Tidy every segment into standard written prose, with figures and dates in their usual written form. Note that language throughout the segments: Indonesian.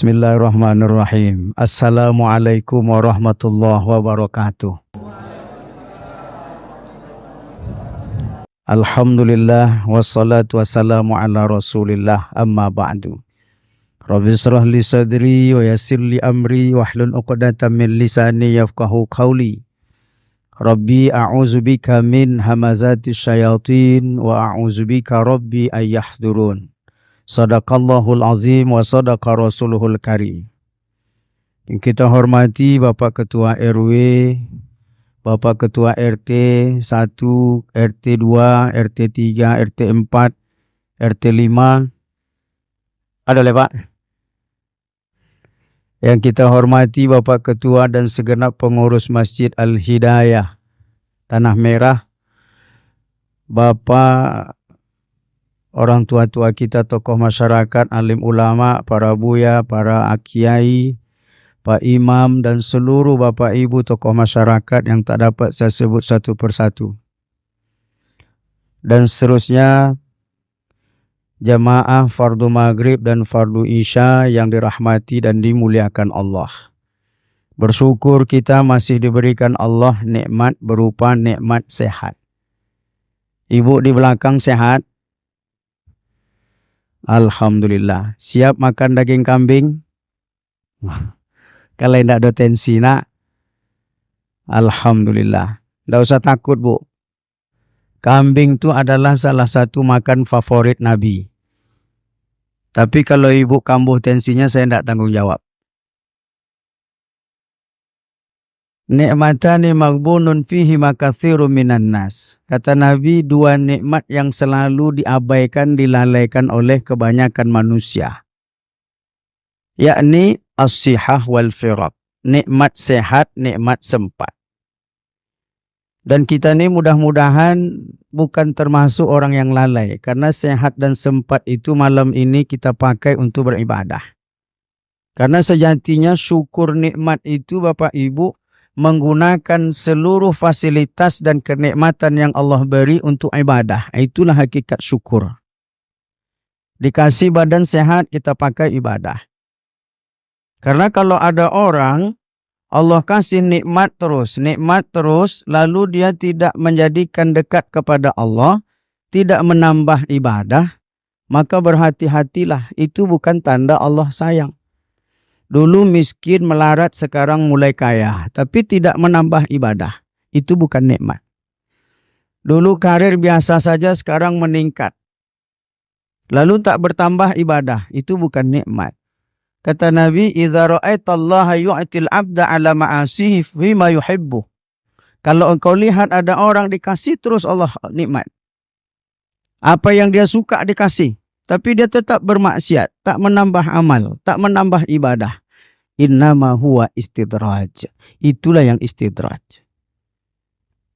Bismillahirrahmanirrahim. Assalamualaikum warahmatullahi wabarakatuh. Alhamdulillah wassalatu wassalamu ala rasulillah amma ba'du. Rabbi shrah li sadri wa yassir li amri wahlul 'uqdatam min lisani yafqahu qawli. Rabbi a'udzubika min hamazatis syayatin wa a'udzubika rabbi ay yahdurun. Sadaqallahul azim wa sadaqa rasuluhul karim. Yang kita hormati Bapak Ketua RW, Bapak Ketua RT 1, RT 2, RT 3, RT 4, RT 5. Ada le Pak? Yang kita hormati Bapak Ketua dan segenap pengurus Masjid Al-Hidayah Tanah Merah, Bapak orang tua-tua kita, tokoh masyarakat, alim ulama, para buya, para kiai, Pak Imam, dan seluruh Bapak Ibu tokoh masyarakat yang tak dapat saya sebut satu persatu. Dan seterusnya, jamaah fardu maghrib dan fardu isya yang dirahmati dan dimuliakan Allah. Bersyukur kita masih diberikan Allah nikmat berupa nikmat sehat. Ibu di belakang sehat? Alhamdulillah. Siap makan daging kambing? Kalau tidak ada tensi nak, alhamdulillah. Tidak usah takut Bu. Kambing itu adalah salah satu makan favorit Nabi. Tapi kalau ibu kambuh tensinya, saya tidak tanggung jawab. Nikmatani maghbunun fihi makatsiru minan nas. Kata Nabi, dua nikmat yang selalu diabaikan, dilalaikan oleh kebanyakan manusia. Yakni as-sihah wal firaq. Nikmat sehat, nikmat sempat. Dan kita ini mudah-mudahan bukan termasuk orang yang lalai. Karena sehat dan sempat itu malam ini kita pakai untuk beribadah. Karena sejatinya syukur nikmat itu Bapak Ibu menggunakan seluruh fasilitas dan kenikmatan yang Allah beri untuk ibadah. Itulah hakikat syukur. Dikasih badan sehat, kita pakai ibadah. Karena kalau ada orang, Allah kasih nikmat terus, lalu dia tidak menjadikan dekat kepada Allah, tidak menambah ibadah, maka berhati-hatilah. Itu bukan tanda Allah sayang. Dulu miskin melarat, sekarang mulai kaya. Tapi tidak menambah ibadah. Itu bukan nikmat. Dulu karir biasa saja, sekarang meningkat. Lalu tak bertambah ibadah. Itu bukan nikmat. Kata Nabi, "Idza ra'aitallaha yu'til 'abda 'ala ma'asihi fima yuhibbu." Kalau engkau lihat ada orang dikasih terus Allah nikmat. Apa yang dia suka dikasih. Tapi dia tetap bermaksiat, tak menambah amal, tak menambah ibadah. Innama huwa istidraj. Itulah yang istidraj.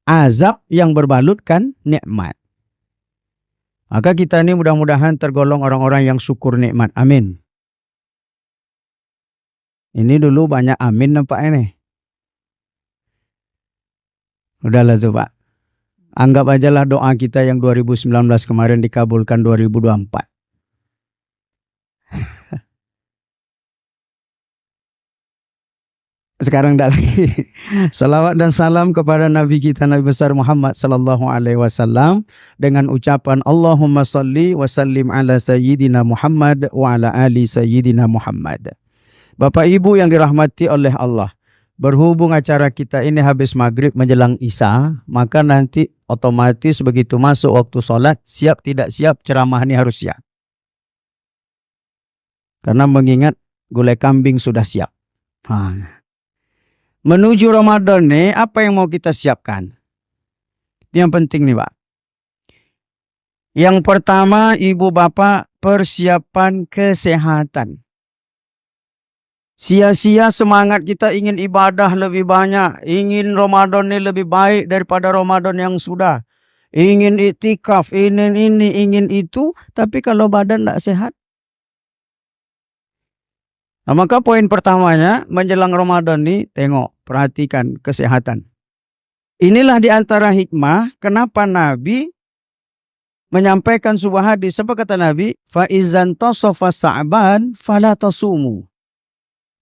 Azab yang berbalutkan nikmat. Maka kita ini mudah-mudahan tergolong orang-orang yang syukur nikmat. Amin. Ini dulu banyak amin nampak ini. Udahlah coba. Anggap ajalah doa kita yang 2019 kemarin dikabulkan 2024. Sekarang tidak lagi. Salawat dan salam kepada Nabi kita, Nabi besar Muhammad sallallahu alaihi wasallam, dengan ucapan Allahumma salli wa sallim ala sayyidina Muhammad wa ala ali sayyidina Muhammad. Bapak Ibu yang dirahmati oleh Allah, berhubung acara kita ini habis maghrib menjelang isya, maka nanti otomatis begitu masuk waktu sholat, siap tidak siap ceramah ini harus siap. Karena mengingat gulai kambing sudah siap. Menuju Ramadan nih, apa yang mau kita siapkan? Yang penting nih Pak. Yang pertama, Ibu Bapak, persiapan kesehatan. Sia-sia semangat kita ingin ibadah lebih banyak. Ingin Ramadan ini lebih baik daripada Ramadan yang sudah. Ingin iktikaf, ingin ini, ingin itu. Tapi kalau badan tidak sehat. Nah, maka poin pertamanya menjelang Ramadan ini, tengok, perhatikan kesehatan. Inilah di antara hikmah kenapa Nabi menyampaikan sebuah hadis. Apa kata Nabi? Fa izan tasafa sa'ban fala tasumu.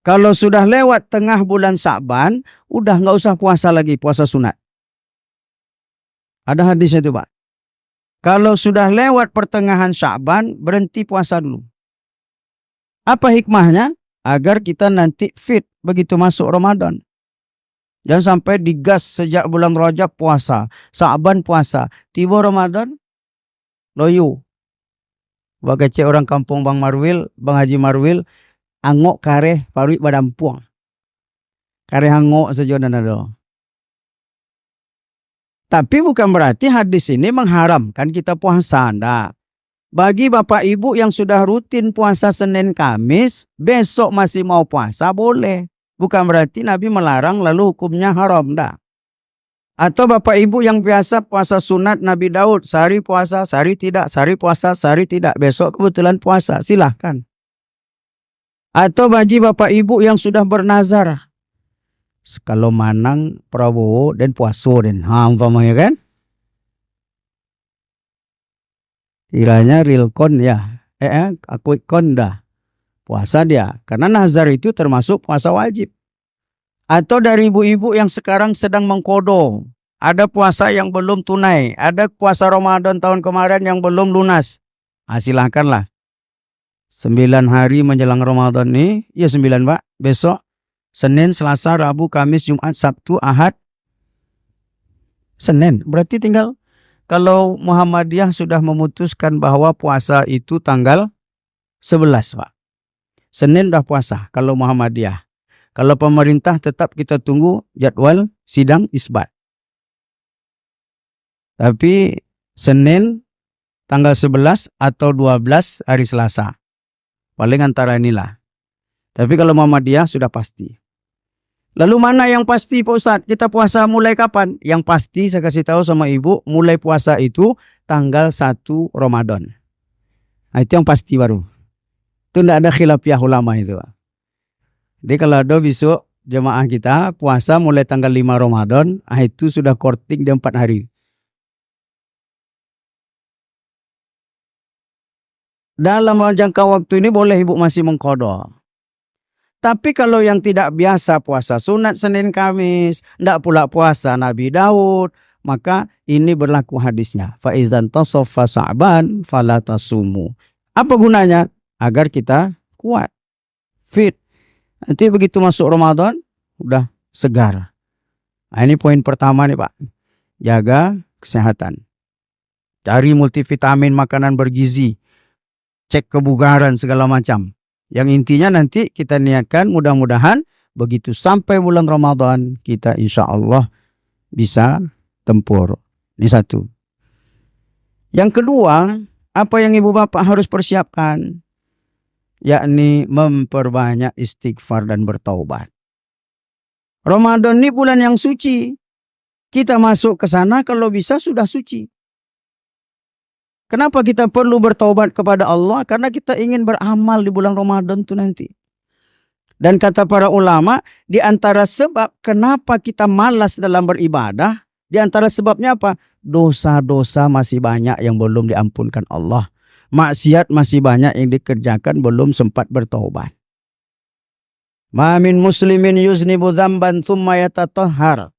Kalau sudah lewat tengah bulan Sya'ban, udah nggak usah puasa lagi, puasa sunat. Ada hadisnya itu, Pak. Kalau sudah lewat pertengahan Sya'ban, berhenti puasa dulu. Apa hikmahnya? Agar kita nanti fit begitu masuk Ramadan. Jangan sampai digas sejak bulan Rajab puasa, Sya'ban puasa, tiba Ramadan, loyo. Bagacek orang kampung Bang Marwil, Bang Haji Marwil, angok kareh paruik badampuang. Kareh angok saja dan ada. Tapi bukan berarti hadis ini mengharamkan kita puasa. Nah, bagi bapak ibu yang sudah rutin puasa Senin Kamis, besok masih mau puasa boleh. Bukan berarti Nabi melarang lalu hukumnya haram. Dah. Atau bapak ibu yang biasa puasa sunat Nabi Daud, sehari puasa, sehari tidak, sehari puasa, sehari tidak, besok kebetulan puasa, silahkan. Atau bagi bapak ibu yang sudah bernazar, kalau manang Prabowo dan puasa dan umpamanya kan, kiranya real kon ya, aku kon dah puasa dia, karena nazar itu termasuk puasa wajib. Atau dari ibu-ibu yang sekarang sedang mengkodok, ada puasa yang belum tunai, ada puasa Ramadan tahun kemarin yang belum lunas. Silahkanlah. 9 hari menjelang Ramadan nih, ya 9 Pak, besok Senin, Selasa, Rabu, Kamis, Jumat, Sabtu, Ahad, Senin. Berarti tinggal kalau Muhammadiyah sudah memutuskan bahwa puasa itu tanggal 11 Pak. Senin dah puasa kalau Muhammadiyah. Kalau pemerintah tetap kita tunggu jadwal sidang isbat. Tapi Senin tanggal 11 atau 12 hari Selasa. Paling antara inilah. Tapi kalau Muhammadiyah sudah pasti. Lalu mana yang pasti Pak Ustadz? Kita puasa mulai kapan? Yang pasti saya kasih tahu sama ibu, mulai puasa itu tanggal 1 Ramadan. Nah, itu yang pasti baru. Itu tidak ada khilafiyah ulama itu. Jadi kalau ada besok jemaah kita puasa mulai tanggal 5 Ramadan, itu sudah korting dia 4 hari. Dalam jangka waktu ini boleh ibu masih mengqadha. Tapi kalau yang tidak biasa puasa sunat Senin Kamis, tidak pula puasa Nabi Daud, maka ini berlaku hadisnya. Fa idzan tasaffa Sya'ban fala tasumu. Apa gunanya? Agar kita kuat, fit. Nanti begitu masuk Ramadan, udah segar. Nah, ini poin pertama nih Pak. Jaga kesehatan. Cari multivitamin, makanan bergizi. Cek kebugaran segala macam. Yang intinya nanti kita niatkan mudah-mudahan begitu sampai bulan Ramadan kita insya Allah bisa tempur. Ini satu. Yang kedua, apa yang ibu bapak harus persiapkan? Yakni memperbanyak istighfar dan bertaubat. Ramadan ini bulan yang suci. Kita masuk ke sana kalau bisa sudah suci. Kenapa kita perlu bertaubat kepada Allah? Karena kita ingin beramal di bulan Ramadan itu nanti. Dan kata para ulama, di antara sebab kenapa kita malas dalam beribadah, di antara sebabnya apa? Dosa-dosa masih banyak yang belum diampunkan Allah. Maksiat masih banyak yang dikerjakan belum sempat bertaubat. Ma min muslimin yuznibu dzamban tsumma yatatahhar.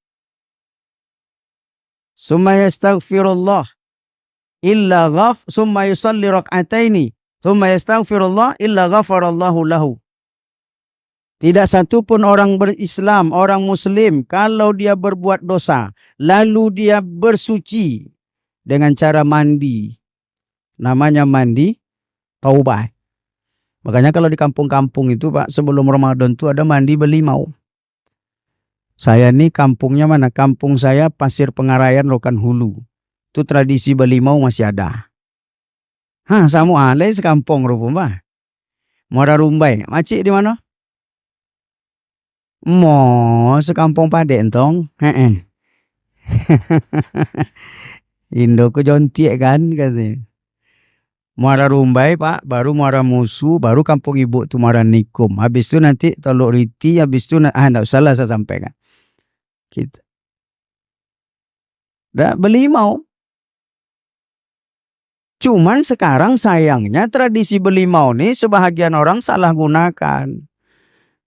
Tsumma yastaghfirullah illa tsumma yusalli rak'ataini tsumma yastaghfirullah illa ghafarallahu lahu. Tidak satu pun orang berislam, orang muslim, kalau dia berbuat dosa, lalu dia bersuci dengan cara mandi. Namanya mandi taubat. Makanya kalau di kampung-kampung itu Pak, sebelum Ramadan itu ada mandi belimau. Saya nih kampungnya mana? Kampung saya Pasir Pengarayan, Rokan Hulu. Itu tradisi belimau masih ada. Samu alai sekampung rupanya. Muara Rumbai. Macik di mana? Mo sekampung Padek entong. Indo ku jontiek kan katanya. Muara Rumbai Pak, baru Muara Musu, baru kampung ibu tu Muara Nikum. Habis tu nanti Teluk Riti, habis tu enggak usah lah saya sampaikan. Kita dah belimau. Cuman sekarang sayangnya tradisi belimau ni sebahagian orang salah gunakan.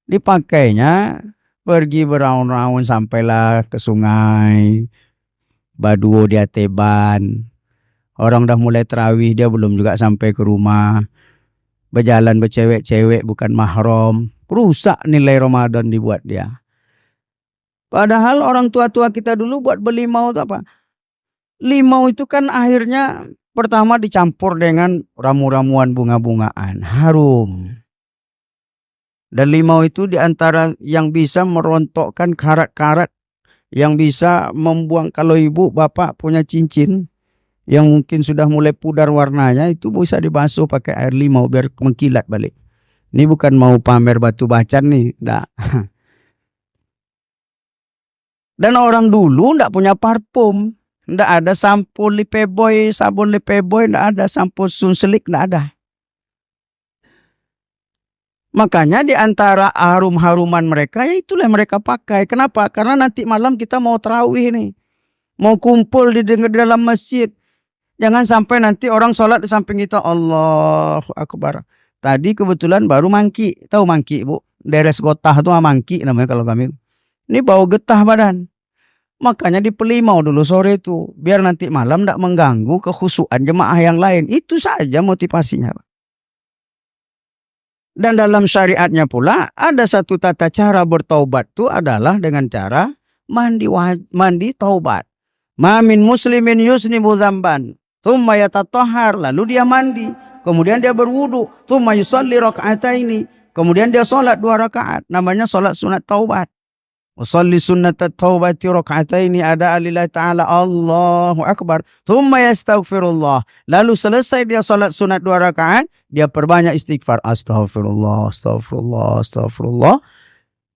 Dipakainya pergi beraun-raun sampailah ke sungai. Baduo dia teban. Orang dah mulai terawih, dia belum juga sampai ke rumah. Berjalan bercewek-cewek bukan mahram. Rusak nilai Ramadan dibuat dia. Padahal orang tua-tua kita dulu buat berlimau itu apa? Limau itu kan akhirnya pertama dicampur dengan ramu-ramuan bunga-bungaan. Harum. Dan limau itu diantara yang bisa merontokkan karat-karat. Yang bisa membuang kalau ibu bapak punya cincin. Yang mungkin sudah mulai pudar warnanya. Itu bisa dibasuh pakai air limau biar mengkilat balik. Ini bukan mau pamer batu bacan nih. Enggak. Dan orang dulu enggak punya parfum. Enggak ada sampo Lipeboy, sabun Lipeboy, enggak ada sampo Sunsilk, enggak ada. Makanya di antara harum-haruman mereka, ya itulah yang mereka pakai. Kenapa? Karena nanti malam kita mau tarawih nih. Mau kumpul di dalam masjid. Jangan sampai nanti orang sholat di samping kita. Allahu Akbar. Tadi kebetulan baru mangki. Tahu mangki, Bu? Deres gotah itu mangki namanya kalau kami. Ini bau getah badan. Makanya dipelimau dulu sore itu. Biar nanti malam tidak mengganggu kekhusyuan jemaah yang lain. Itu saja motivasinya. Dan dalam syariatnya pula ada satu tata cara bertaubat itu adalah dengan cara mandi taubat. Ma min muslimin yusnibu dzamban, tsumma yatatahhar, lalu dia mandi, kemudian dia berwudu, tsumma yusalli raka'ataini, kemudian dia salat 2 rakaat, namanya salat sunat taubat. Usalli sunnat at-taubati raka'ataini ada'a lillahi ta'ala, Allahu Akbar, tsumma yastaghfirullah. Lalu selesai dia salat sunat 2 rakaat, dia perbanyak istighfar, astaghfirullah, astaghfirullah, astaghfirullah,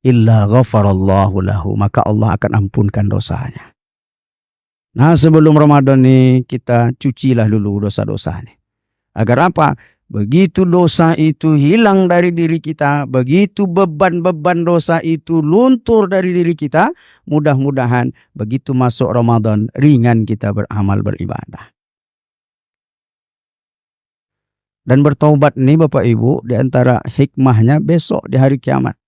illa ghafarallahu lahu, maka Allah akan ampunkan dosanya. Nah, sebelum Ramadan nih kita cucilah dulu dosa-dosa nih. Agar apa? Begitu dosa itu hilang dari diri kita, begitu beban-beban dosa itu luntur dari diri kita, mudah-mudahan begitu masuk Ramadan ringan kita beramal beribadah. Dan bertaubat nih Bapak Ibu, di antara hikmahnya besok di hari kiamat.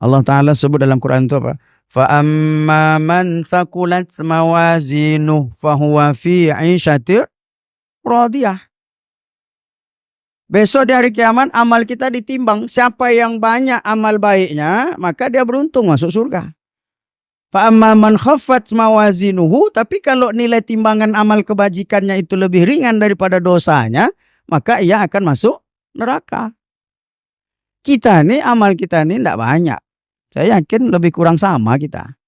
Allah Ta'ala sebut dalam Quran itu apa? فَأَمَّا مَنْ ثَقُلَتْ مَوَازِينُهُ فَهُوَ فِي عِيشَةٍ radiyah. Besok di hari kiamat amal kita ditimbang. Siapa yang banyak amal baiknya, maka dia beruntung masuk surga. Fa'amma man khaffat mawazinuhu, tapi kalau nilai timbangan amal kebajikannya itu lebih ringan daripada dosanya, maka ia akan masuk neraka. Kita nih, amal kita nih tidak banyak. Saya yakin lebih kurang sama kita.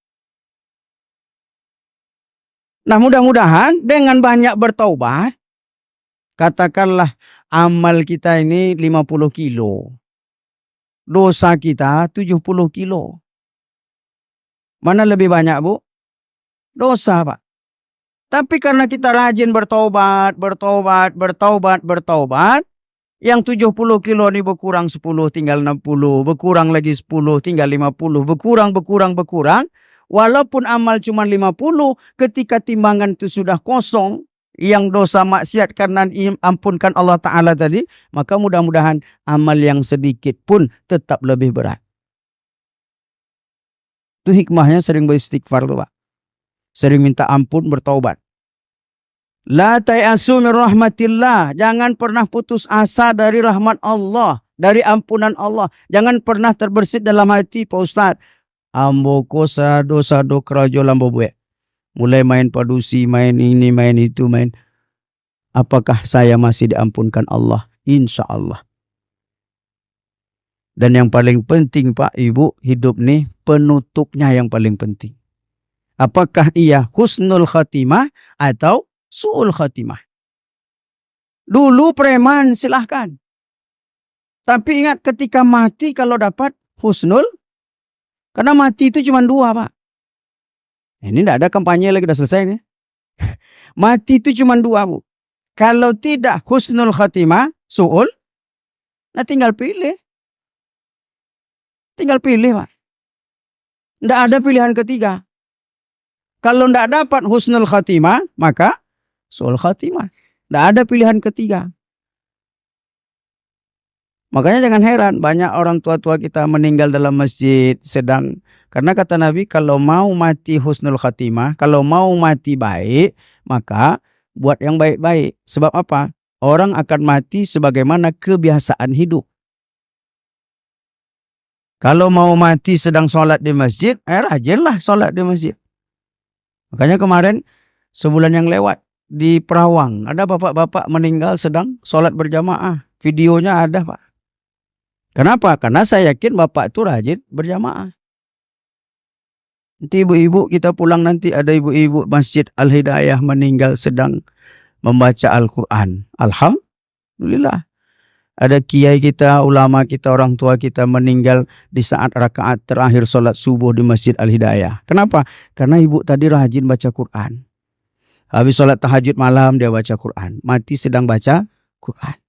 Nah, mudah-mudahan dengan banyak bertaubat, katakanlah amal kita ini 50 kilo. Dosa kita 70 kilo. Mana lebih banyak, Bu? Dosa, Pak. Tapi karena kita rajin bertaubat, yang 70 kilo ini berkurang 10 tinggal 60, berkurang lagi 10 tinggal 50, berkurang. Walaupun amal cuma 50, ketika timbangan itu sudah kosong, yang dosa maksiat karena ampunkan Allah Ta'ala tadi, maka mudah-mudahan amal yang sedikit pun tetap lebih berat. Itu hikmahnya sering beristighfar tuh Pak. Sering minta ampun, bertaubat. La ta'asu min rahmatillah. Jangan pernah putus asa dari rahmat Allah, dari ampunan Allah. Jangan pernah terbersit dalam hati Pak Ustaz. Ambo kosa dosa do kerajo lambo buek. Mulai main padusi, main ini, main itu, main. Apakah saya masih diampunkan Allah? Insya Allah. Dan yang paling penting Pak Ibu, hidup nih penutupnya yang paling penting. Apakah ia husnul khatimah atau su'ul khatimah? Dulu preman silahkan. Tapi ingat ketika mati kalau dapat husnul, karena mati itu cuma 2 Pak. Ini tidak ada kampanye lagi, sudah selesai nih. Mati itu cuma 2 Bu. Kalau tidak husnul khatimah, su'ul, nah tinggal pilih. Tinggal pilih Pak. Tidak ada pilihan ketiga. Kalau tidak dapat husnul khatimah, maka su'ul khatimah. Tidak ada pilihan ketiga. Makanya jangan heran banyak orang tua-tua kita meninggal dalam masjid sedang, karena kata Nabi kalau mau mati husnul khatimah, kalau mau mati baik, maka buat yang baik-baik. Sebab apa? Orang akan mati sebagaimana kebiasaan hidup. Kalau mau mati sedang sholat di masjid, rajinlah sholat di masjid. Makanya kemarin sebulan yang lewat di Perawang ada bapak-bapak meninggal sedang sholat berjamaah. Videonya ada, Pak. Kenapa? Karena saya yakin bapak itu rajin berjamaah. Nanti ibu-ibu kita pulang nanti ada ibu-ibu Masjid Al-Hidayah meninggal sedang membaca Al-Quran. Alhamdulillah. Ada kiai kita, ulama kita, orang tua kita meninggal di saat rakaat terakhir sholat subuh di Masjid Al-Hidayah. Kenapa? Karena ibu tadi rajin baca Quran. Habis sholat tahajud malam dia baca Quran. Mati sedang baca Quran.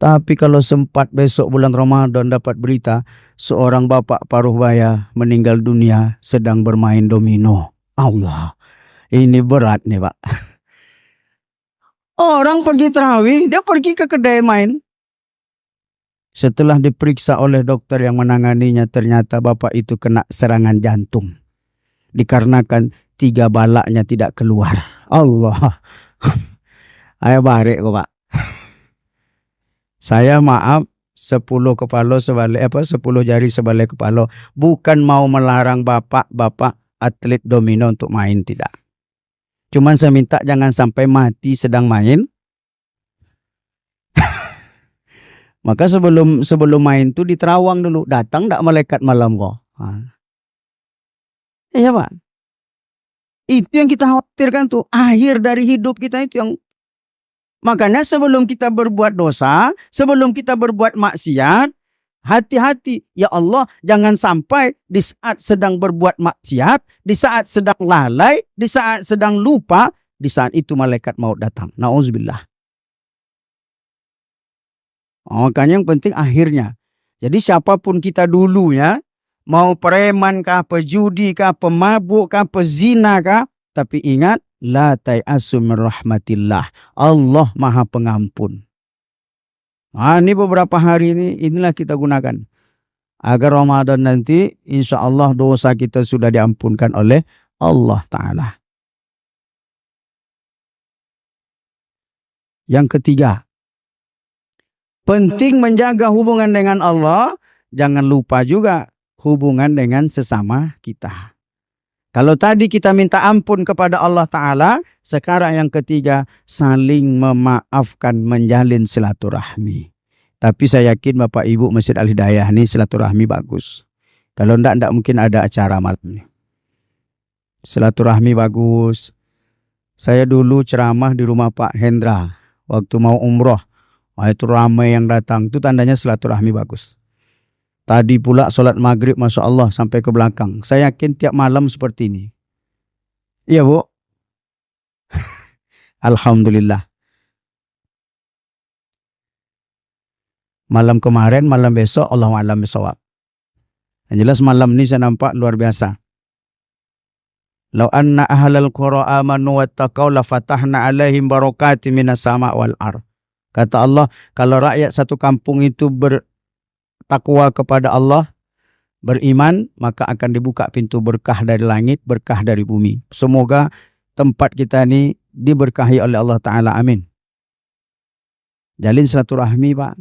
Tapi kalau sempat besok bulan Ramadan dapat berita seorang bapak paruh baya meninggal dunia sedang bermain domino. Allah, ini berat nih Pak. Orang pergi tarawih, dia pergi ke kedai main. Setelah diperiksa oleh dokter yang menanganinya, ternyata bapak itu kena serangan jantung. Dikarenakan 3 balaknya tidak keluar. Allah. Ayo balik kok Pak. Saya maaf 10 kepala sebalik 10 jari sebalik kepala, bukan mau melarang bapak-bapak atlet domino untuk main, tidak. Cuman saya minta jangan sampai mati sedang main. Maka sebelum main tuh diterawang dulu, datang enggak malaikat malam kok. Iya Pak. Itu yang kita khawatirkan tuh, akhir dari hidup kita itu yang. Makanya sebelum kita berbuat dosa, sebelum kita berbuat maksiat, hati-hati. Ya Allah, jangan sampai di saat sedang berbuat maksiat, di saat sedang lalai, di saat sedang lupa, di saat itu malaikat maut datang. Nauzubillah. Makanya yang penting akhirnya. Jadi siapapun kita dulu ya, mau preman kah, pejudi kah, pemabuk kah, pezina kah, tapi ingat, la tai'asu min rahmatillah. Allah Maha Pengampun. Ini beberapa hari inilah kita gunakan. Agar Ramadan nanti insya Allah dosa kita sudah diampunkan oleh Allah Ta'ala. Yang ketiga, penting menjaga hubungan dengan Allah. Jangan lupa juga hubungan dengan sesama kita. Kalau tadi kita minta ampun kepada Allah Ta'ala, sekarang yang ketiga, saling memaafkan, menjalin silaturahmi. Tapi saya yakin Bapak Ibu Masjid Al-Hidayah ini silaturahmi bagus. Kalau enggak mungkin ada acara malam ini. Silaturahmi bagus. Saya dulu ceramah di rumah Pak Hendra, waktu mau umroh. Itu ramai yang datang, itu tandanya silaturahmi bagus. Tadi pula sholat maghrib, Masya Allah, sampai ke belakang. Saya yakin tiap malam seperti ini. Iya Bu. Alhamdulillah. Malam kemarin, malam besok, Allahu a'lam bishawab. Yang jelas malam ini saya nampak luar biasa. Lau anna ahlal qura amanu wattaqau la fatahna alaihim barakati minas sama' wal ar. Kata Allah, kalau rakyat satu kampung itu takwa kepada Allah, beriman, maka akan dibuka pintu berkah dari langit, berkah dari bumi. Semoga tempat kita ini diberkahi oleh Allah Ta'ala. Amin. Jalin silaturahmi Pak.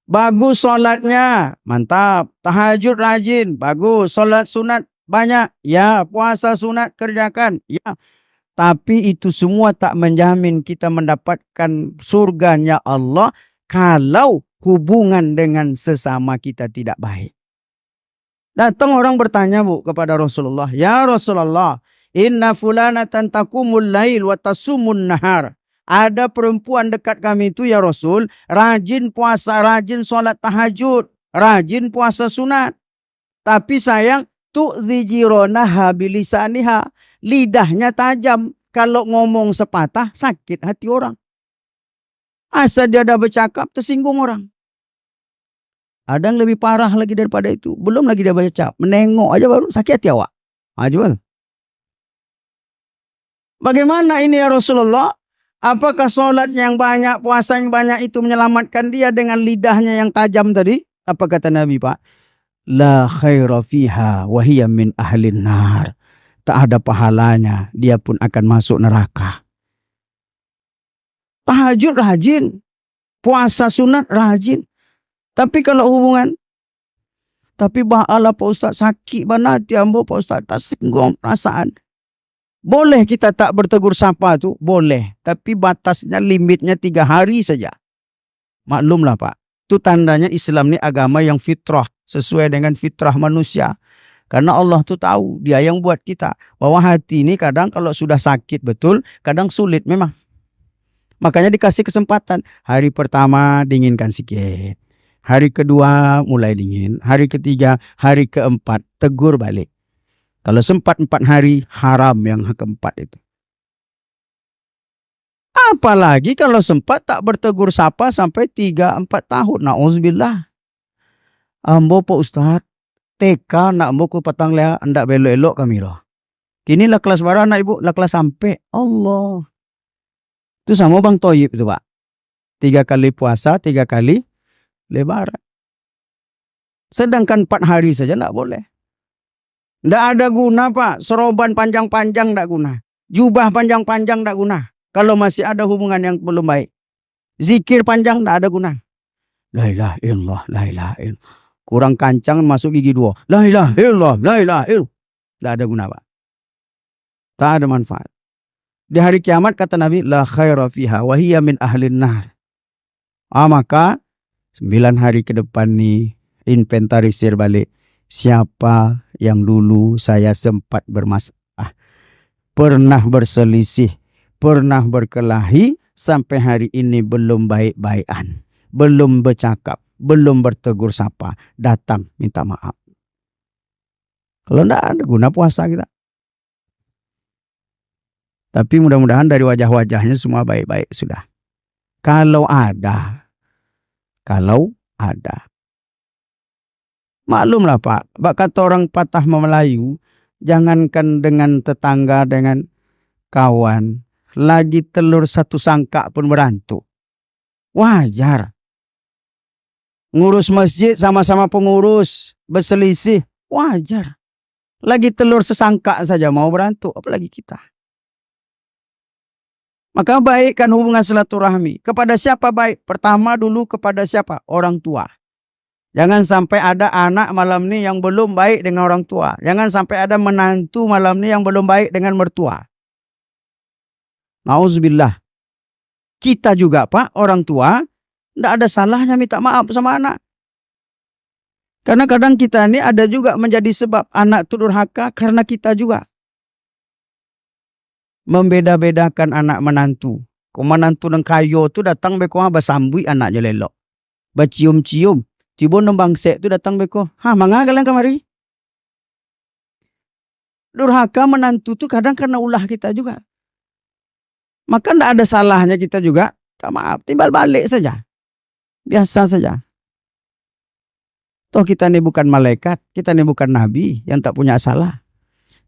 Bagus sholatnya, mantap. Tahajud rajin, bagus. Sholat sunat banyak, ya. Puasa sunat kerjakan, ya. Tapi itu semua tak menjamin kita mendapatkan surganya Allah kalau hubungan dengan sesama kita tidak baik. Datang orang bertanya Bu kepada Rasulullah, ya Rasulullah, inna fulanatan taqumul lail wa tasumun nahar. Ada perempuan dekat kami itu ya Rasul, rajin puasa, rajin sholat tahajud, rajin puasa sunat. Tapi sayang, tu'dhi jironaha bilisaniha. Lidahnya tajam, kalau ngomong sepatah sakit hati orang. Asal dia ada bercakap tersinggung orang. Ada yang lebih parah lagi daripada itu. Belum lagi dia baca, menengok aja baru sakit hati awak. Jual. Bagaimana ini ya Rasulullah? Apakah sholat yang banyak, puasa yang banyak itu menyelamatkan dia dengan lidahnya yang tajam tadi? Apa kata Nabi, Pak? La khaira fiha wa hiya min ahlin nar. Tak ada pahalanya, dia pun akan masuk neraka. Tahajud rajin, puasa sunat rajin. Tapi kalau hubungan, tapi ba'ala Pak Ustaz sakit banati ambo Pak Ustaz, tak singgung perasaan. Boleh kita tak bertegur sapa tu, boleh. Tapi batasnya, limitnya 3 hari saja. Maklumlah Pak, itu tandanya Islam ni agama yang fitrah, sesuai dengan fitrah manusia. Karena Allah tu tahu, dia yang buat kita. Bahwa hati ini kadang kalau sudah sakit betul, kadang sulit memang. Makanya dikasih kesempatan. Hari pertama dinginkan sikit. Hari kedua mulai dingin. Hari ketiga, hari keempat tegur balik. Kalau sempat 4 hari, haram yang keempat itu. Apalagi kalau sempat tak bertegur sapa sampai 3-4 tahun. Na'udzubillah. Ambo Pak Ustaz, TK nak ambo ku patang lea, ndak belok-elok kami loh. Kini lah kelas baru anak ibu, lah kelas sampai. Allah. Itu sama Bang Toyib itu Pak. 3 kali puasa, 3 kali lebaran. Sedangkan 4 hari saja ndak boleh. Nggak ada guna Pak, seroban panjang-panjang nggak guna. Jubah panjang-panjang nggak guna. Kalau masih ada hubungan yang belum baik. Zikir panjang nggak ada guna. La ilaha illallah, la ilaha illallah. Kurang kancang masuk gigi 2. La ilaha illallah, la ilaha illallah. Nggak ada guna Pak. Tak ada manfaat. Di hari kiamat kata Nabi, la khaira fiha wa hiya min ahlin nar. Maka 9 hari ke depan nih, inventarisir balik. Siapa yang dulu saya sempat bermasalah, pernah berselisih, pernah berkelahi, sampai hari ini belum baik-baikan, belum bercakap, belum bertegur sapa, datang minta maaf. Kalau tidak ada guna puasa kita. Tapi mudah-mudahan dari wajah-wajahnya semua baik-baik sudah. Kalau ada. Maklumlah Pak, kata orang patah Melayu, jangankan dengan tetangga, dengan kawan, lagi telur satu sangka pun berantuk. Wajar. Ngurus masjid sama-sama pengurus, berselisih, wajar. Lagi telur sesangka saja mau berantuk, apalagi kita. Maka baikkan hubungan silaturahmi. Kepada siapa baik? Pertama dulu kepada siapa? Orang tua. Jangan sampai ada anak malam ni yang belum baik dengan orang tua. Jangan sampai ada menantu malam ni yang belum baik dengan mertua. Nauzubillah. Kita juga Pak, orang tua, tidak ada salahnya minta maaf sama anak. Karena kadang kita ini ada juga menjadi sebab anak itu durhaka karena kita juga. Membeda-bedakan anak menantu. Kau menantu dan kayo tu datang beko basambui anaknya lelok. Bacium-cium. Tiba nembang sek tu datang beko. Mangga kalian kemari. Durhaka menantu tu kadang karena ulah kita juga. Maka tidak ada salahnya kita juga. Tak maaf, timbal balik saja. Biasa saja. Toh kita ini bukan malaikat. Kita ini bukan nabi yang tak punya salah.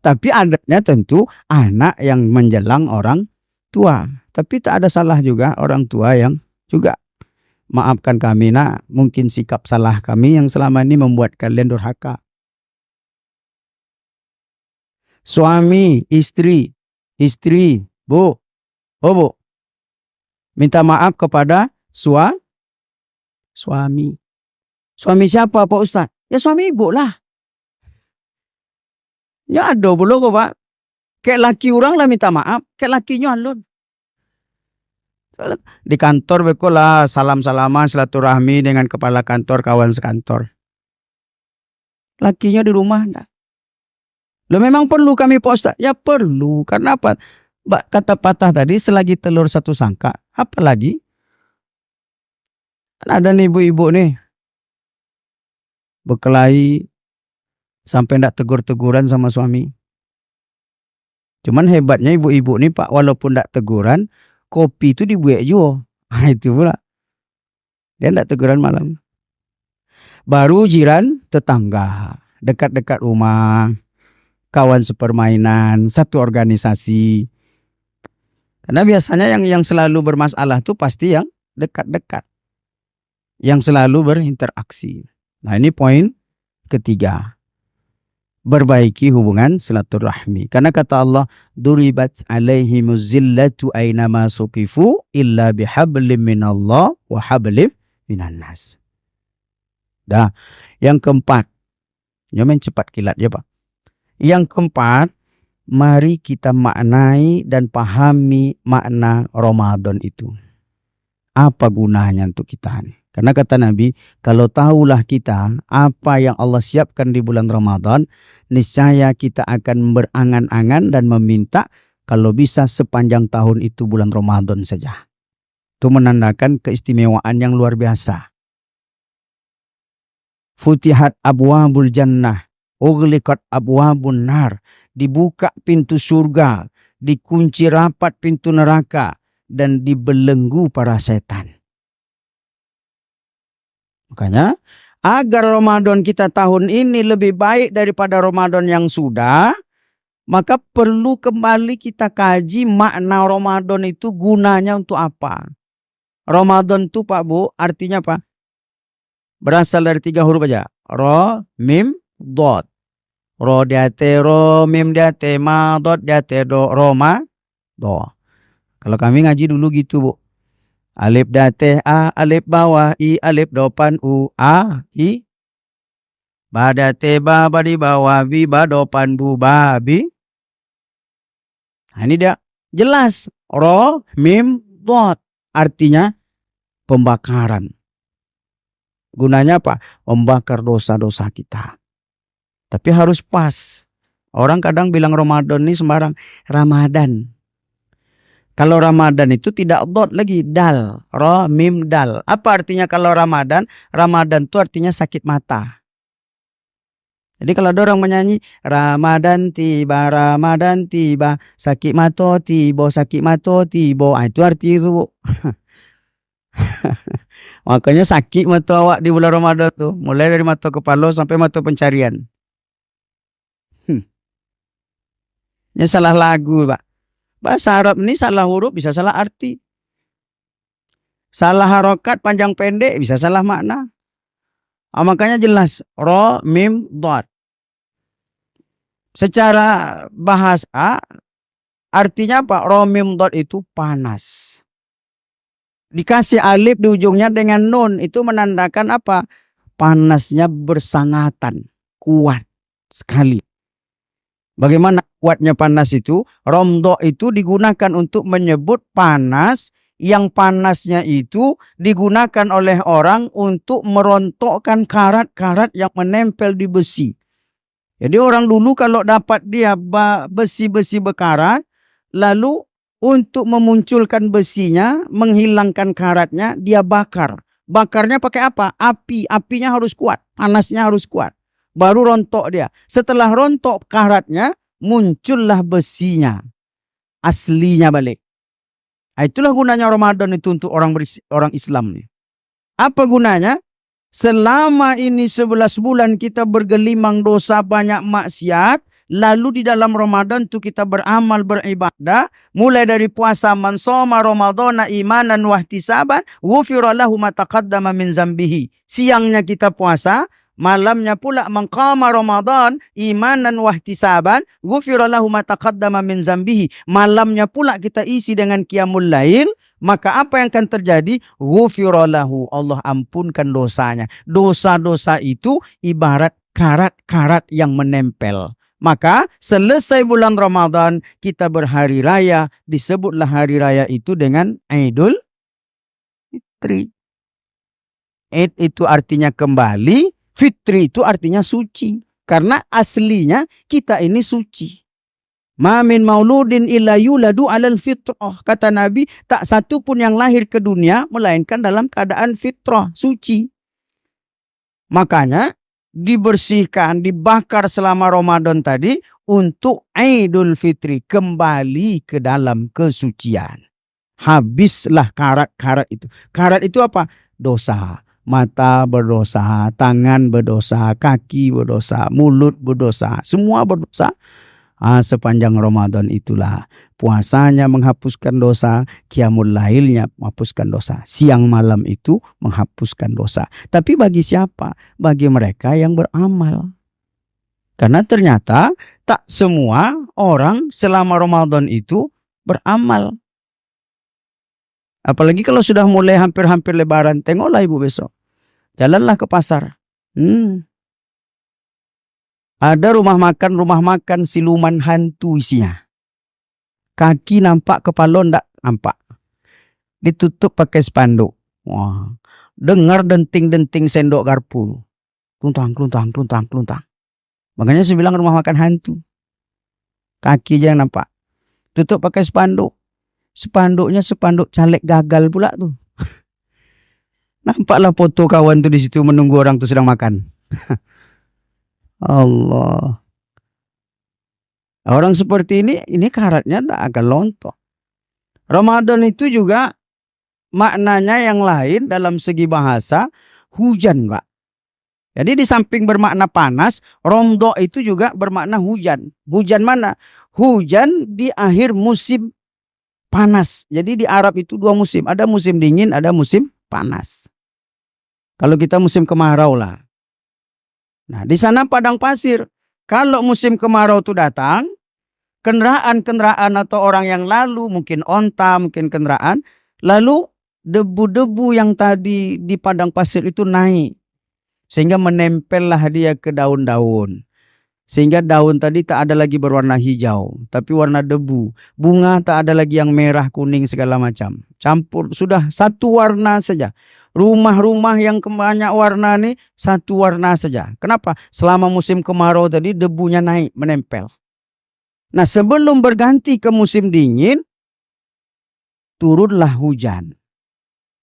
Tapi adanya tentu anak yang menjelang orang tua. Tapi tak ada salah juga orang tua yang juga. Maafkan kami nak, mungkin sikap salah kami yang selama ini membuat kalian durhaka. Suami, istri, bu, bu, minta maaf kepada suami. Suami siapa Pak Ustaz? Ya suami ibu lah. Ya ada belum kok Pak. Kayak laki orang lah minta maaf, kayak lakinya alun. Di kantor bekolah salam-salaman silaturahmi dengan kepala kantor, kawan sekantor. Lakinya di rumah enggak. Lo memang perlu kami Pak Ustaz? Ya perlu. Karena apa? Kata patah tadi, selagi telur satu sangka. Apalagi? Kan ada nih ibu-ibu nih. Berkelahi sampai enggak tegur-teguran sama suami. Cuman hebatnya ibu-ibu nih Pak, walaupun enggak teguran, kopi itu dibuat juga. Itu pula. Dia enggak teguran malam. Baru jiran tetangga, dekat-dekat rumah, kawan sepermainan, satu organisasi. Karena biasanya yang selalu bermasalah tuh pasti yang dekat-dekat, yang selalu berinteraksi. Nah, ini poin ketiga. Perbaiki hubungan silaturahmi. Karena kata Allah, duribat alaihimuz zillatu aynama suqifu illa bihablim minallah wa hablim minan nas. Dah, yang keempat. Ya main cepat kilat ya, Pak. Yang keempat, mari kita maknai dan pahami makna Ramadan itu. Apa gunanya untuk kita nih? Karena kata Nabi, kalau tahulah kita apa yang Allah siapkan di bulan Ramadan, niscaya kita akan berangan-angan dan meminta kalau bisa sepanjang tahun itu bulan Ramadan saja. Itu menandakan keistimewaan yang luar biasa. Futihat abwabul jannah, ughliqat abwabun nar. Dibuka pintu surga, dikunci rapat pintu neraka, dan dibelenggu para setan. Makanya, agar Ramadan kita tahun ini lebih baik daripada Ramadan yang sudah, maka perlu kembali kita kaji makna Ramadan itu gunanya untuk apa. Ramadan itu Pak Bu, artinya apa? Berasal dari 3 huruf aja. Ro, mim, dot. Ro diate, ro, mim diate, ma, dot diate, do, roma, do. Kalau kami ngaji dulu gitu Bu. Alif date a, alif bawah i, alif depan u, a, i. Ba date ba, ba di bawah bi, ba depan bu, ba, bi. Nah, ini dia jelas. Ro, mim, dot. Artinya pembakaran. Gunanya apa? Membakar dosa-dosa kita. Tapi harus pas. Orang kadang bilang Ramadan ini sembarang. Ramadan. Kalau Ramadan itu tidak dot lagi, dal, ro, mim, dal. Apa artinya kalau Ramadan? Ramadan itu artinya sakit mata. Jadi kalau ada orang menyanyi, Ramadan tiba, sakit mata tiba, sakit mata tiba. Itu arti itu. Makanya sakit mata awak di bulan Ramadan tuh. Mulai dari mata kepala sampai mata pencarian. Ini salah lagu, Pak. Bahasa Arab ini salah huruf bisa salah arti. Salah harokat panjang pendek bisa salah makna. Makanya jelas. Ro, mim, dot. Secara bahasa artinya apa? Ro, mim, dot itu panas. Dikasih alif di ujungnya dengan nun. Itu menandakan apa? Panasnya bersangatan. Kuat sekali. Bagaimana kuatnya panas itu? Romdo itu digunakan untuk menyebut panas yang panasnya itu digunakan oleh orang untuk merontokkan karat-karat yang menempel di besi. Jadi orang dulu kalau dapat dia besi-besi berkarat, lalu untuk memunculkan besinya, menghilangkan karatnya, dia bakar. Bakarnya pakai apa? Api. Apinya harus kuat, panasnya harus kuat. Baru rontok dia. Setelah rontok karatnya, muncullah besinya. Aslinya balik. Itulah gunanya Ramadan itu untuk orang Islam. Apa gunanya? Selama ini 11 bulan kita bergelimang dosa banyak maksiat. Lalu di dalam Ramadan itu kita beramal, beribadah. Mulai dari puasa, man shoma ramadhana imanan wahtisaban, ghufira lahu ma taqaddama min zambihi. Siangnya kita puasa. Malamnya pula mengqama Ramadan imanan wahtisaban ghufira lahu ma taqaddama min zambihi. Malamnya pula kita isi dengan qiyamul lail, maka apa yang akan terjadi? Ghufira lahu, Allah ampunkan dosanya. Dosa-dosa itu ibarat karat-karat yang menempel. Maka selesai bulan Ramadan kita berhari raya, disebutlah hari raya itu dengan Idul Fitri. Id itu artinya kembali. Fitri itu artinya suci. Karena aslinya kita ini suci. Ma min mauludin illa yuladu alal fitrah. Kata Nabi, tak satu pun yang lahir ke dunia melainkan dalam keadaan fitrah, suci. Makanya dibersihkan, dibakar selama Ramadan tadi untuk Idul Fitri. Kembali ke dalam kesucian. Habislah karat-karat itu. Karat itu apa? Dosa. Mata berdosa, tangan berdosa, kaki berdosa, mulut berdosa, semua berdosa. Sepanjang Ramadan itulah puasanya menghapuskan dosa, qiyamul lailnya menghapuskan dosa. Siang malam itu menghapuskan dosa. Tapi bagi siapa? Bagi mereka yang beramal. Karena ternyata tak semua orang selama Ramadan itu beramal. Apalagi kalau sudah mulai hampir-hampir lebaran, tengoklah ibu besok. Jalanlah ke pasar. Ada rumah makan siluman hantu isinya. Kaki nampak, kepala ndak nampak. Ditutup pakai spanduk. Wah, dengar denting-denting sendok garpu. Kluntang. Makanya saya bilang rumah makan hantu. Kaki aja yang nampak. Tutup pakai spanduk. Spanduknya spanduk caleg gagal pula tuh. Nampaklah foto kawan tuh di situ menunggu orang tuh sedang makan. Allah. Orang seperti ini karatnya tak akan lontok. Ramadan itu juga maknanya yang lain dalam segi bahasa hujan, Pak. Jadi di samping bermakna panas, Romdo itu juga bermakna hujan. Hujan mana? Hujan di akhir musim panas. Jadi di Arab itu dua musim. Ada musim dingin, ada musim panas. Kalau kita musim kemarau lah. Nah, di sana padang pasir. Kalau musim kemarau itu datang, kendaraan-kendaraan atau orang yang lalu, mungkin onta, mungkin kendaraan, lalu debu-debu yang tadi di padang pasir itu naik. Sehingga menempellah dia ke daun-daun. Sehingga daun tadi tak ada lagi berwarna hijau, tapi warna debu. Bunga tak ada lagi yang merah, kuning, segala macam. Campur, sudah satu warna saja. Rumah-rumah yang banyak warna ini satu warna saja. Kenapa? Selama musim kemarau tadi debunya naik, menempel. Nah, sebelum berganti ke musim dingin, turunlah hujan.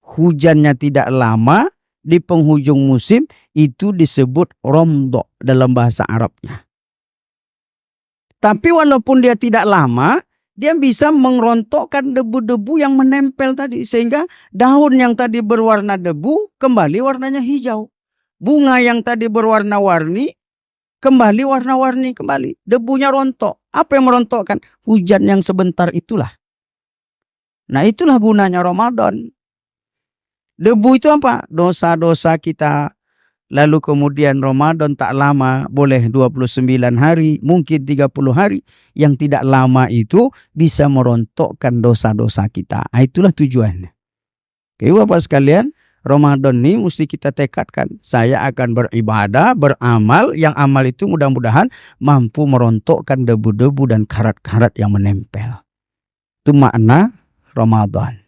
Hujannya tidak lama, di penghujung musim itu disebut Romdo dalam bahasa Arabnya. Tapi walaupun dia tidak lama, dia bisa mengerontokkan debu-debu yang menempel tadi. Sehingga daun yang tadi berwarna debu kembali warnanya hijau. Bunga yang tadi berwarna-warni kembali warna-warni kembali. Debunya rontok. Apa yang merontokkan? Hujan yang sebentar itulah. Nah, itulah gunanya Ramadan. Debu itu apa? Dosa-dosa kita. Lalu kemudian Ramadan tak lama, boleh 29 hari, mungkin 30 hari. Yang tidak lama itu bisa merontokkan dosa-dosa kita. Itulah tujuannya. Oke, Bapak sekalian, Ramadan ini mesti kita tekadkan. Saya akan beribadah, beramal. Yang amal itu mudah-mudahan mampu merontokkan debu-debu dan karat-karat yang menempel. Itu makna Ramadan.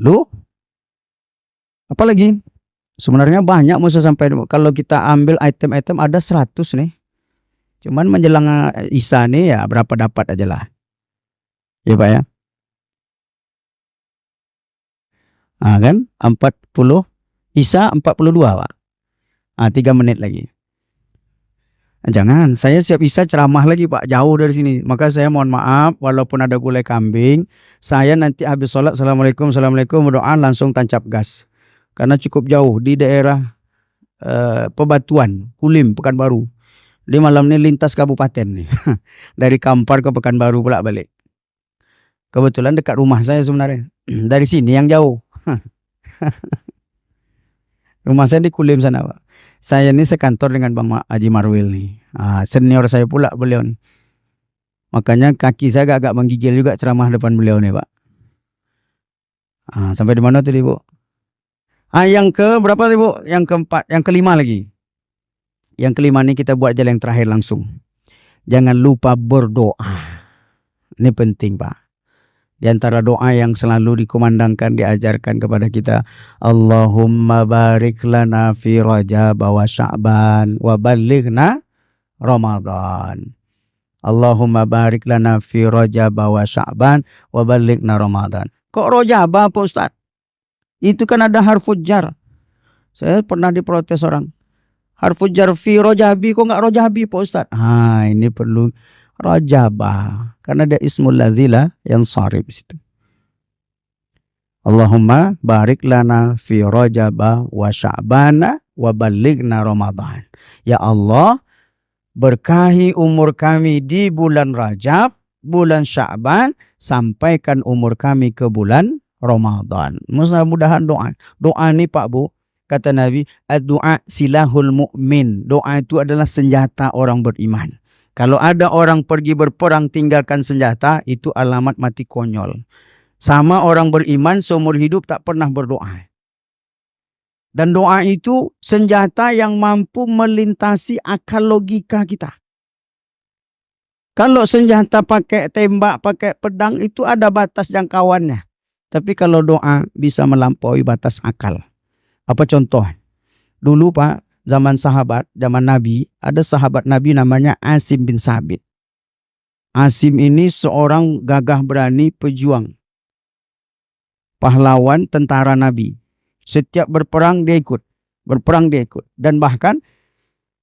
Lu? Apalagi? Sebenarnya banyak mesti sampai, kalau kita ambil item-item ada 100 nih. Cuman menjelang Isya nih ya berapa dapat aja lah. Ya Pak ya. Kan 40 Isya 42 Pak. 3 menit lagi. Jangan, saya siap Isya ceramah lagi Pak, jauh dari sini. Maka saya mohon maaf walaupun ada gulai kambing, saya nanti habis sholat Assalamualaikum berdoa langsung tancap gas. Karena cukup jauh di daerah Pebatuan, Kulim, Pekanbaru. Di malam ini lintas kabupaten nih. Dari Kampar ke Pekanbaru pula balik. Kebetulan dekat rumah saya sebenarnya. Dari sini yang jauh. Rumah saya di Kulim sana Pak. Saya ini sekantor dengan Bang Haji Marwil nih. Senior saya pula beliau nih. Makanya kaki saya agak menggigil juga ceramah depan beliau nih Pak. Sampai di mana tadi Bu? Yang ke berapa tadi Bu? Yang keempat, yang kelima lagi. Yang kelima ini kita buat jalan yang terakhir langsung. Jangan lupa berdoa. Ini penting Pak. Di antara doa yang selalu dikumandangkan, diajarkan kepada kita. Allahumma barik lana fi Rajab wa Sya'ban wa balighna Ramadan. Allahumma barik lana fi Rajab wa Sya'ban wa balighna Ramadan. Kok Rajab apa Ustaz? Itu kan ada harful jar. Saya pernah diprotes orang. Harful jar fi rojabi, kok nggak rojabi Pak Ustaz? Ini perlu rajabah. Karena ada ismul ladzila yang sarif situ. Allahumma barik lana fi rajaba wa sya'bana wa balighna Ramadan. Ya Allah, berkahi umur kami di bulan Rajab, bulan Sya'ban, sampaikan umur kami ke bulan Ramadan. Mudah-mudahan doa. Doa ni Pak Bu, kata Nabi, ad-du'a silahul mu'min. Doa itu adalah senjata orang beriman. Kalau ada orang pergi berperang tinggalkan senjata, itu alamat mati konyol. Sama orang beriman seumur hidup tak pernah berdoa. Dan doa itu senjata yang mampu melintasi akal logika kita. Kalau senjata pakai tembak, pakai pedang, itu ada batas jangkauannya. Tapi kalau doa bisa melampaui batas akal. Apa contoh? Dulu Pak, zaman sahabat, zaman Nabi, ada sahabat Nabi namanya Asim bin Sabit. Asim ini seorang gagah berani pejuang. Pahlawan tentara Nabi. Setiap berperang dia ikut. Berperang dia ikut. Dan bahkan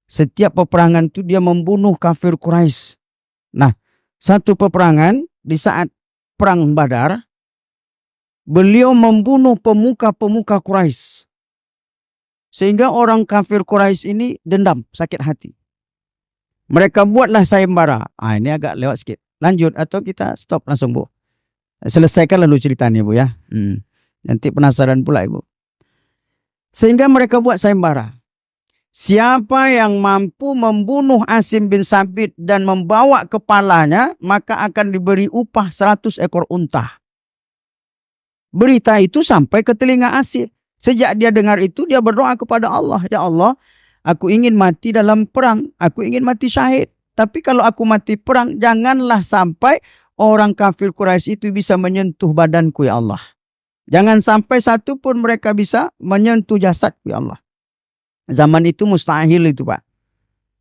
setiap peperangan itu dia membunuh kafir Quraisy. Nah, satu peperangan di saat perang Badar, beliau membunuh pemuka-pemuka Quraisy. Sehingga orang kafir Quraisy ini dendam, sakit hati. Mereka buatlah sayembara. Ini agak lewat sikit. Lanjut atau kita stop langsung Bu? Selesaikan lalu ceritanya Bu ya. Nanti penasaran pula Ibu. Sehingga mereka buat sayembara. Siapa yang mampu membunuh Asim bin Sabit dan membawa kepalanya, maka akan diberi upah 100 ekor unta. Berita itu sampai ke telinga Asim. Sejak dia dengar itu, dia berdoa kepada Allah. Ya Allah, aku ingin mati dalam perang. Aku ingin mati syahid. Tapi kalau aku mati perang, janganlah sampai orang kafir Quraisy itu bisa menyentuh badanku ya Allah. Jangan sampai satu pun mereka bisa menyentuh jasadku ya Allah. Zaman itu mustahil itu Pak.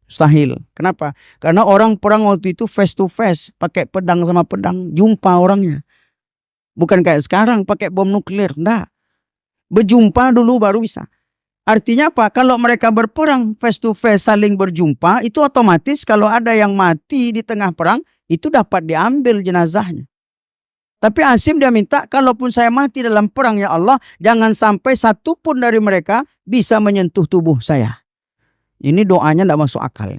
Mustahil. Kenapa? Karena orang perang waktu itu face to face. Pakai pedang sama pedang. Jumpa orangnya. Bukan kayak sekarang pakai bom nuklir. Enggak. Berjumpa dulu baru bisa. Artinya apa? Kalau mereka berperang face to face saling berjumpa. Itu otomatis kalau ada yang mati di tengah perang. Itu dapat diambil jenazahnya. Tapi Asim dia minta, kalaupun saya mati dalam perang ya Allah, jangan sampai satu pun dari mereka bisa menyentuh tubuh saya. Ini doanya tidak masuk akal.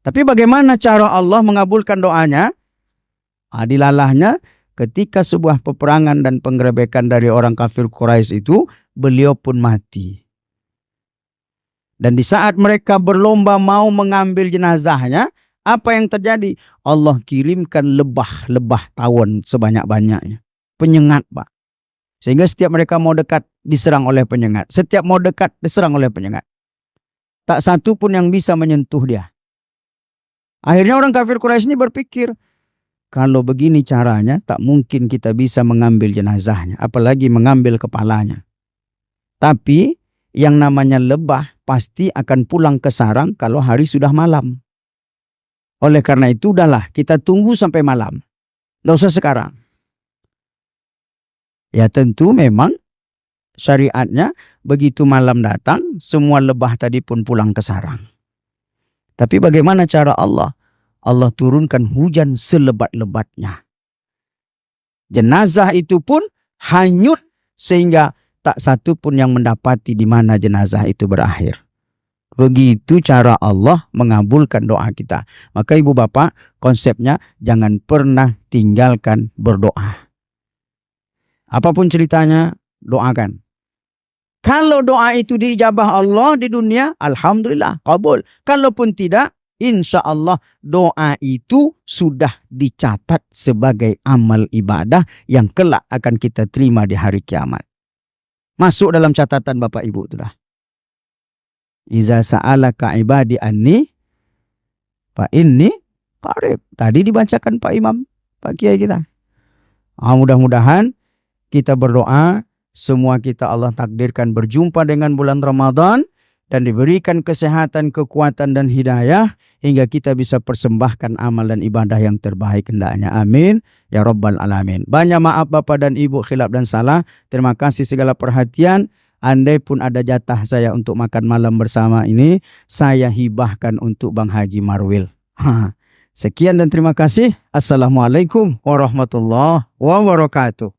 Tapi bagaimana cara Allah mengabulkan doanya? Dilalahnya ketika sebuah peperangan dan penggerebekan dari orang kafir Quraisy itu, beliau pun mati. Dan di saat mereka berlomba mau mengambil jenazahnya, apa yang terjadi? Allah kirimkan lebah-lebah tawon sebanyak-banyaknya. Penyengat Pak. Sehingga setiap mereka mau dekat diserang oleh penyengat. Setiap mau dekat diserang oleh penyengat. Tak satu pun yang bisa menyentuh dia. Akhirnya orang kafir Quraisy ini berpikir, kalau begini caranya tak mungkin kita bisa mengambil jenazahnya. Apalagi mengambil kepalanya. Tapi yang namanya lebah pasti akan pulang ke sarang kalau hari sudah malam. Oleh karena itu, udahlah kita tunggu sampai malam. Tidak usah sekarang. Ya tentu memang syariatnya begitu malam datang, semua lebah tadi pun pulang ke sarang. Tapi bagaimana cara Allah? Allah turunkan hujan selebat-lebatnya. Jenazah itu pun hanyut sehingga tak satu pun yang mendapati di mana jenazah itu berakhir. Begitu cara Allah mengabulkan doa kita. Maka ibu bapak, konsepnya jangan pernah tinggalkan berdoa. Apapun ceritanya, doakan. Kalau doa itu diijabah Allah di dunia, alhamdulillah, kabul. Kalaupun tidak, insya Allah doa itu sudah dicatat sebagai amal ibadah yang kelak akan kita terima di hari kiamat. Masuk dalam catatan bapak ibu itu dah. Iza sa'alaka ibadi anni fa inni qarib. Tadi dibacakan Pak Imam, Pak Kiai kita. Mudah-mudahan kita berdoa, semua kita Allah takdirkan berjumpa dengan bulan Ramadan dan diberikan kesehatan, kekuatan dan hidayah hingga kita bisa persembahkan amal dan ibadah yang terbaik hendaknya. Amin ya rabbal alamin. Banyak maaf Bapak dan Ibu khilaf dan salah. Terima kasih segala perhatian. Andai pun ada jatah saya untuk makan malam bersama ini, saya hibahkan untuk Bang Haji Marwil. Sekian dan terima kasih. Assalamualaikum warahmatullahi wabarakatuh.